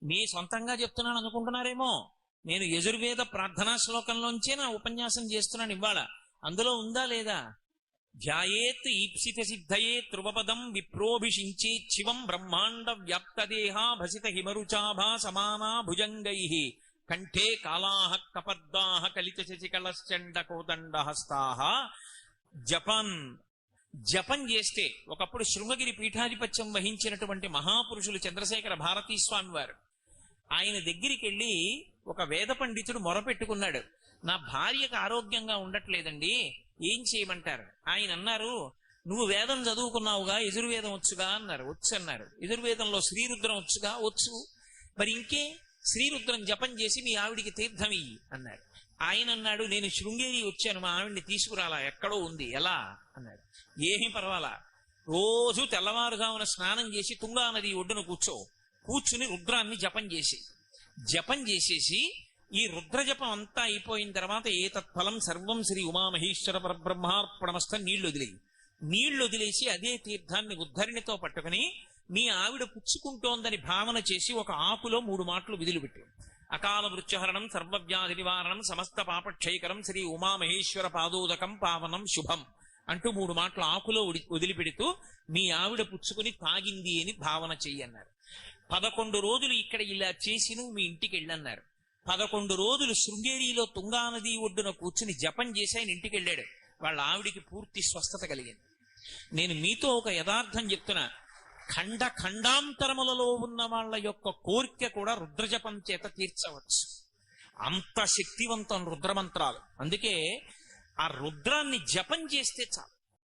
మీ సొంతంగా చెప్తున్నాను అనుకుంటున్నారేమో. నేను యజుర్వేద ప్రార్థనా శ్లోకంలోంచే నా ఉపన్యాసం చేస్తున్నాను ఇవాళ. అందులో ఉందా లేదా? ధ్యాయేత్ ఈప్సిత సిద్ధయే ధ్రువపదం విప్రోభిషించే శివం బ్రహ్మాండ వ్యాప్తదేహ భసిత హిమరుచాభా సమానా భుజంగై కంఠే కాళాహ కపర్దాహ కలిత శశికళశ్చండ కోదండహస్తాహ. జపం చేస్తే ఒకప్పుడు శృంగగిరి పీఠాధిపత్యం వహించినటువంటి మహాపురుషులు చంద్రశేఖర భారతీ స్వామి వారు, ఆయన దగ్గరికి వెళ్ళి ఒక వేద పండితుడు మొరపెట్టుకున్నాడు, నా భార్యకు ఆరోగ్యంగా ఉండట్లేదండి, ఏం చేయమంటారు? ఆయన అన్నారు, నువ్వు వేదం చదువుకున్నావుగా, యజుర్వేదం వచ్చుగా అన్నారు. వచ్చు అన్నారు. యజుర్వేదంలో శ్రీరుద్రం వచ్చుగా? వచ్చు. మరి ఇంకే, శ్రీరుద్రం జపం చేసి మీ ఆవిడికి తీర్థం ఇయ్యి అన్నారు. ఆయన అన్నాడు, నేను శృంగేరి వచ్చాను, మా ఆవిడ్ని తీసుకురాలా, ఎక్కడో ఉంది, ఎలా అన్నాడు. ఏమీ పర్వాలా, రోజు తెల్లవారుజామున స్నానం చేసి తుంగా నది ఒడ్డున కూర్చుని రుద్రాన్ని జపం చేసేసి ఈ రుద్రజపం అంతా అయిపోయిన తర్వాత ఏతత్ఫలం సర్వం శ్రీ ఉమామహేశ్వర పరబ్రహ్మార్పణమస్థ నీళ్లు వదిలేసి అదే తీర్థాన్ని ఉద్ధరిణితో పట్టుకుని మీ ఆవిడ పుచ్చుకుంటోందని భావన చేసి ఒక ఆకులో 3 మాటలు విధులుపెట్టు. అకాల మృత్యుహరణం సర్వవ్యాధి నివారణం సమస్త పాపక్షయకరం శ్రీ ఉమామహేశ్వర పాదోదకం పావనం శుభం అంటూ 3 మాటలు ఆకులో వదిలిపెడుతూ మీ ఆవిడ పుచ్చుకుని తాగింది అని భావన చెయ్యన్నారు. 11 రోజులు ఇక్కడ ఇలా చేసి నువ్వు మీ ఇంటికి వెళ్ళన్నారు. 11 రోజులు శృంగేరిలో తుంగానది ఒడ్డున కూర్చుని జపం చేసి ఆయన ఇంటికి వెళ్ళాడు. వాళ్ళ ఆవిడికి పూర్తి స్వస్థత కలిగింది. నేను మీతో ఒక యథార్థం చెప్తున్నా, ఖండాంతరములలో ఉన్న వాళ్ళ యొక్క కోరిక కూడా రుద్రజపం చేత తీర్చవచ్చు. అంత శక్తివంతం రుద్రమంత్రాలు. అందుకే ఆ రుద్రాన్ని జపం చేస్తే చాలు.